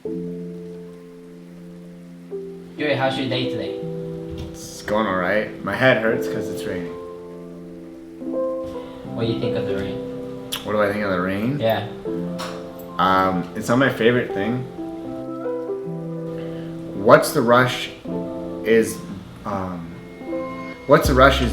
Joey, how's your day today? It's going alright. My head hurts because it's raining. What do you think of the rain? What do I think of the rain? Yeah. It's not my favorite thing. What's the Rush is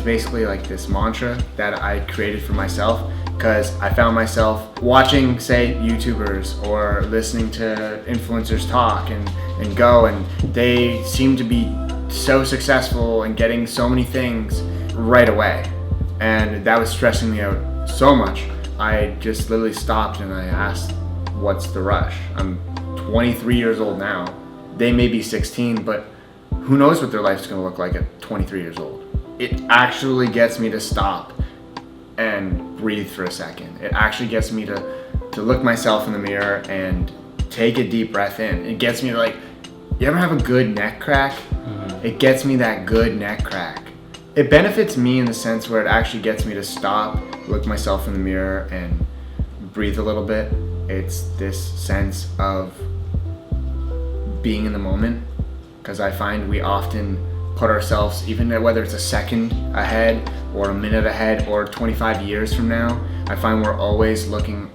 basically like this mantra that I created for myself, because I found myself watching, say, YouTubers or listening to influencers talk and go, and they seem to be so successful and getting so many things right away. And that was stressing me out so much. I just literally stopped and I asked, what's the rush? I'm 23 years old now. They may be 16, but who knows what their life's gonna look like at 23 years old. It actually gets me to stop and breathe for a second. It actually gets me to look myself in the mirror and take a deep breath in. It gets me to, like, you ever have a good neck crack? Mm-hmm. It gets me that good neck crack. It benefits me in the sense where it actually gets me to stop, look myself in the mirror and breathe a little bit. It's this sense of being in the moment, because I find we often put ourselves, even whether it's a second ahead or a minute ahead or 25 years from now, I find we're always looking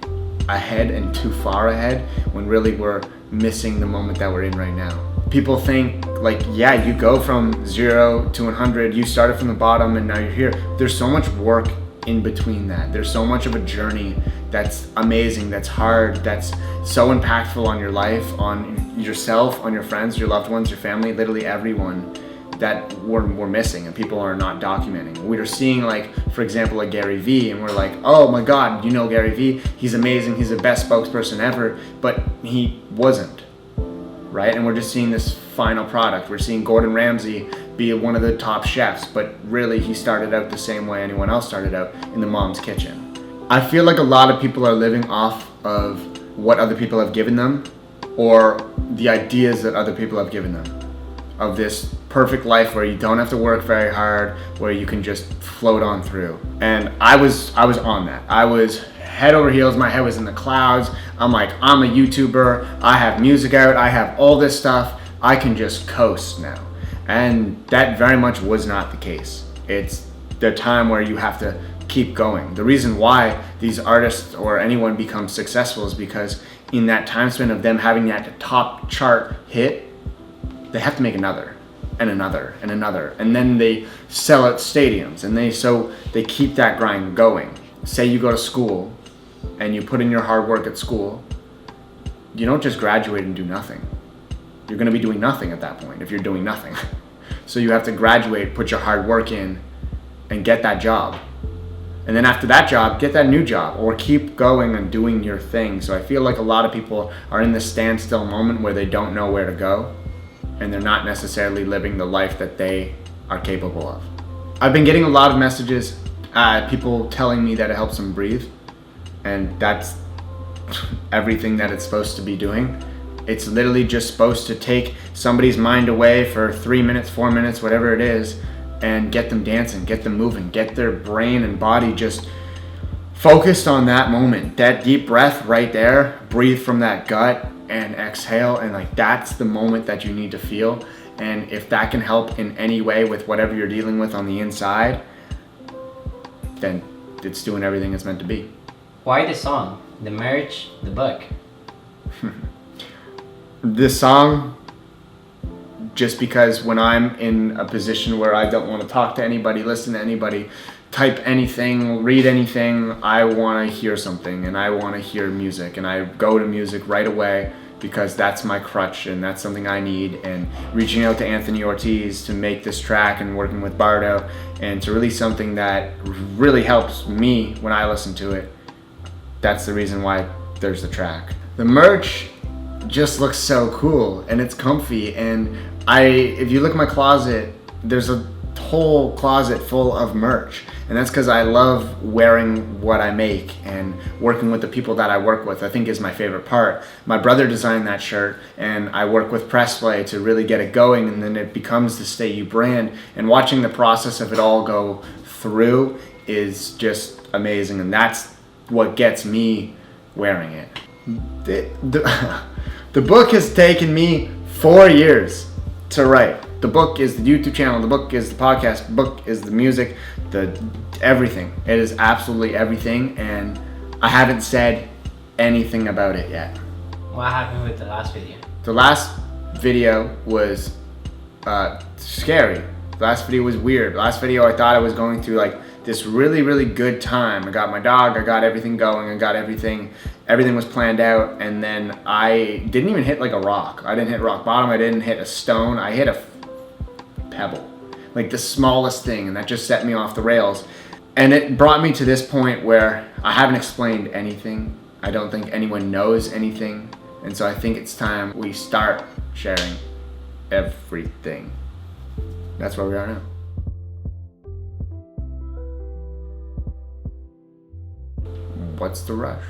ahead and too far ahead when really we're missing the moment that we're in right now. People think, like, yeah, you go from 0 to 100, you started from the bottom and now you're here. There's so much work in between that. There's so much of a journey that's amazing, that's hard, that's so impactful on your life, on yourself, on your friends, your loved ones, your family, literally everyone, that we're missing and people are not documenting. We're seeing, like, for example, a Gary Vee, and we're like, oh my God, you know Gary Vee, he's amazing, he's the best spokesperson ever, but he wasn't, right? And we're just seeing this final product. We're seeing Gordon Ramsay be one of the top chefs, but really he started out the same way anyone else started out, in the mom's kitchen. I feel like a lot of people are living off of what other people have given them, or the ideas that other people have given them, of this perfect life where you don't have to work very hard, where you can just float on through. And I was on that. I was head over heels, my head was in the clouds. I'm like, I'm a YouTuber, I have music out, I have all this stuff, I can just coast now. And that very much was not the case. It's the time where you have to keep going. The reason why these artists or anyone becomes successful is because in that time span of them having that top chart hit, they have to make another and another and another, and then they sell at stadiums, and they keep that grind going. Say you go to school and you put in your hard work at school, you don't just graduate and do nothing. You're going to be doing nothing at that point if you're doing nothing. So you have to graduate, put your hard work in, and get that job. And then after that job, get that new job, or keep going and doing your thing. So I feel like a lot of people are in this standstill moment where they don't know where to go, and they're not necessarily living the life that they are capable of. I've been getting a lot of messages, people telling me that it helps them breathe, and that's everything that it's supposed to be doing. It's literally just supposed to take somebody's mind away for 3 minutes, 4 minutes, whatever it is, and get them dancing, get them moving, get their brain and body just focused on that moment. That deep breath right there, breathe from that gut and exhale, and like that's the moment that you need to feel. And if that can help in any way with whatever you're dealing with on the inside, then it's doing everything it's meant to be. Why the song, the merch, the book? This song, just because when I'm in a position where I don't want to talk to anybody, listen to anybody, type anything, read anything, I want to hear something, and I want to hear music, and I go to music right away because that's my crutch and that's something I need. And reaching out to Anthony Ortiz to make this track and working with Bardo and to release something that really helps me when I listen to it, that's the reason why there's the track. The merch just looks so cool and it's comfy, and if you look at my closet, there's a whole closet full of merch, and that's because I love wearing what I make and working with the people that I work with. I think is my favorite part. My brother designed that shirt, and I work with Pressplay to really get it going, and then it becomes the Stay You brand, and watching the process of it all go through is just amazing, and that's what gets me wearing it. The book has taken me 4 years to write. The book is the YouTube channel, the book is the podcast, the book is the music, the everything. It is absolutely everything, and I haven't said anything about it yet. What happened with the last video? The last video was scary. The last video was weird. The last video I thought I was going through like this really, really good time. I got my dog, I got everything going, I got everything was planned out, and then I didn't even hit like a rock. I didn't hit rock bottom, I didn't hit a stone, I hit a pebble. Like the smallest thing, and that just set me off the rails. And it brought me to this point where I haven't explained anything. I don't think anyone knows anything. And so I think it's time we start sharing everything. That's where we are now. What's the rush?